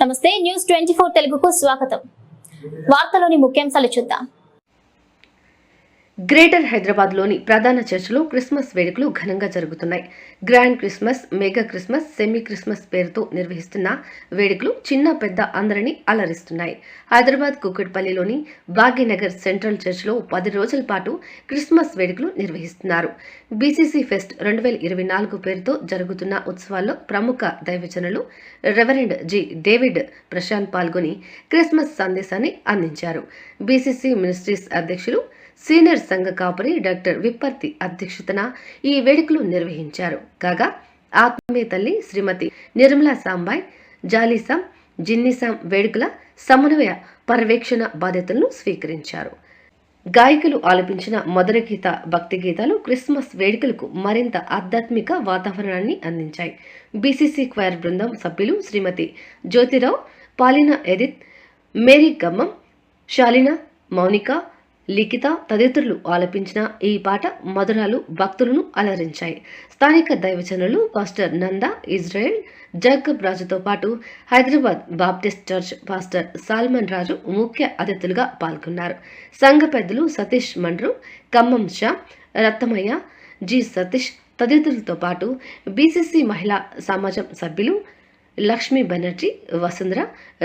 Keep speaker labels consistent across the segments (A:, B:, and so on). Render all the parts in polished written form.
A: నమస్తే న్యూస్ 24 తెలుగుకు స్వాగతం. వార్తలోని ముఖ్యాంశాలు చూద్దాం.
B: గ్రేటర్ హైదరాబాద్ లోని ప్రధాన చర్చిలో క్రిస్మస్ వేడుకలు ఘనంగా జరుగుతున్నాయి. Grand Christmas, mega Christmas, semi Christmas పేరుతో నిర్వహిస్తున్న వేడుకలు చిన్న పెద్ద అందరినీ అలరిస్తున్నాయి. హైదరాబాద్ కూకట్పల్లిలోని భాగ్యనగర్ సెంట్రల్ చర్చిలో 10 రోజుల పాటు క్రిస్మస్ వేడుకలు నిర్వహిస్తున్నారు. బీసీసీ ఫెస్ట్ 2024 పేరుతో జరుగుతున్న ఉత్సవాల్లో ప్రముఖ దైవజనులు రెవరెండ్ జి. డేవిడ్ ప్రశాంత్ పాల్గొని క్రిస్మస్ సందేశాన్ని అందించారు. బీసీసీ మినిస్ట్రీస్ అధ్యక్షులు సీనియర్ సంఘ కాపరి డాక్టర్ విప్పర్తి అధ్యక్షతన ఈ వేడుకలు నిర్వహించారు. కాగా ఆత్మీయ తల్లి శ్రీమతి నిర్మలా సాంబాయ్ జాలీసాం జిన్నిసాం వేడుకల సమన్వయ పర్యవేక్షణ బాధ్యతలను స్వీకరించారు. గాయకులు ఆలపించిన మధుర గీత, భక్తి గీతాలు క్రిస్మస్ వేడుకలకు మరింత ఆధ్యాత్మిక వాతావరణాన్ని అందించాయి. బీసీసీ క్వైర్ బృందం సభ్యులు శ్రీమతి Jyotirao, Paulina Edith, Mary గమ్మం, శాలినా, Mounika, లిఖిత తదితరులు ఆలపించిన ఈ పాట మధురాలు భక్తులను అలరించాయి. స్థానిక దైవజనులు పాస్టర్ నంద, ఇజ్రాయెల్, జగబ్ రాజుతో పాటు Hyderabad Baptist church pastor Solomon Raju ముఖ్య అతిథులుగా పాల్గొన్నారు. సంఘ పెద్దలు సతీష్ మండ్రు, ఖమ్మం షా, రత్తమయ్య, జి. సతీష్ తదితరులతో పాటు బీసీసీ మహిళా సమాజం సభ్యులు లక్ష్మీ బెనర్జీ, వసుంధర,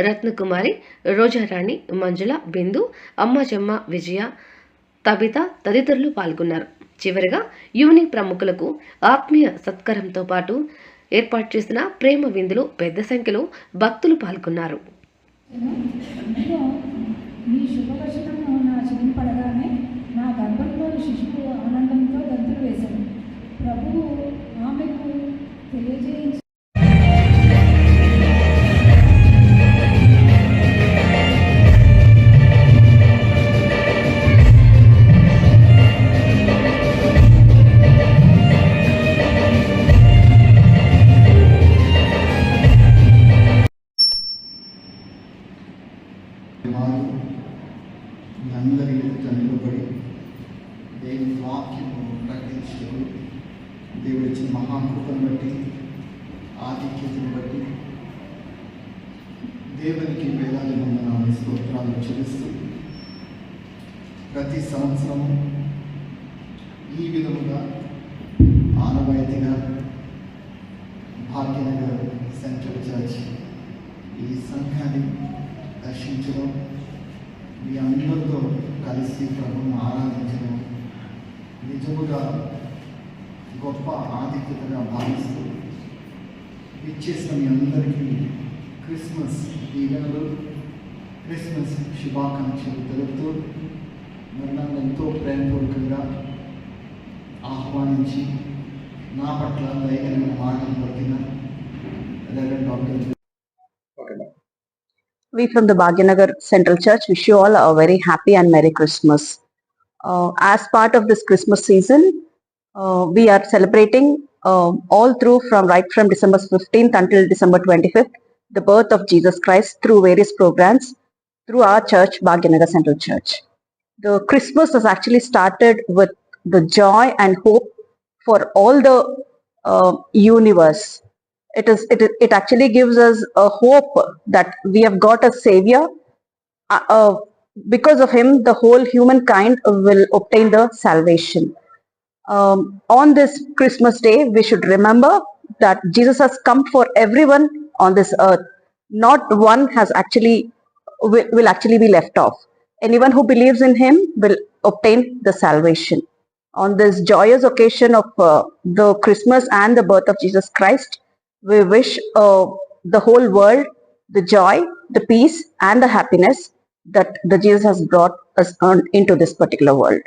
B: రత్నకుమారి, రోజారాణి, మంజుల, బిందు, అమ్మాజమ్మ, విజయ, తబిత తదితరులు పాల్గొన్నారు. చివరిగా యూని ప్రముఖులకు ఆత్మీయ సత్కారంతో పాటు ఏర్పాటు చేసిన ప్రేమ విందులో పెద్ద సంఖ్యలో భక్తులు పాల్గొన్నారు.
C: అందరి ఎదుట నిలబడి దేవుని వాక్యము ప్రకటించటకు దేవుడి ఇచ్చిన మహాకృపను బట్టి, ఆధిక్యతను బట్టి దేవునికి వేలాది వందనాలు స్తోత్రాలు చెల్లిస్తూ ప్రతి సంవత్సరము ఈ విధముగా ఆనవాయితీగా భాగ్యనగర్ సెంట్రల్ చర్చ్ ఈ సంఘాన్ని దర్శించడం, మీ అందరితో కలిసి ప్రభువును ఆరాధించడం నిజముగా గొప్ప ఆధిక్యతగా భావిస్తూ ఇచ్చేసిన మీ అందరికీ క్రిస్మస్ దీవెనలు, క్రిస్మస్ శుభాకాంక్షలు తెలుపుతూ నన్ను ఎంతో ప్రేమపూర్వకంగా ఆహ్వానించి నా పట్ల దైవమైన మాటలు పట్టిన reverend doctor
D: We from the Bhagyanagar Central Church wish you all a very happy and Merry Christmas. As part of this Christmas season, we are celebrating all through right from December 15th until December 25th, the birth of Jesus Christ through various programs through our church, Bhagyanagar Central Church. The Christmas has actually started with the joy and hope for all the universe. It actually gives us a hope that we have got a savior. Because of him, the whole humankind will obtain the salvation. On this Christmas day, we should remember that Jesus has come for everyone on this earth. Not one will actually be left off. Anyone who believes in him will obtain the salvation. On this joyous occasion of the Christmas and the birth of Jesus Christ, we wish the whole world the joy, the peace and the happiness that the Jesus has brought us into this particular world.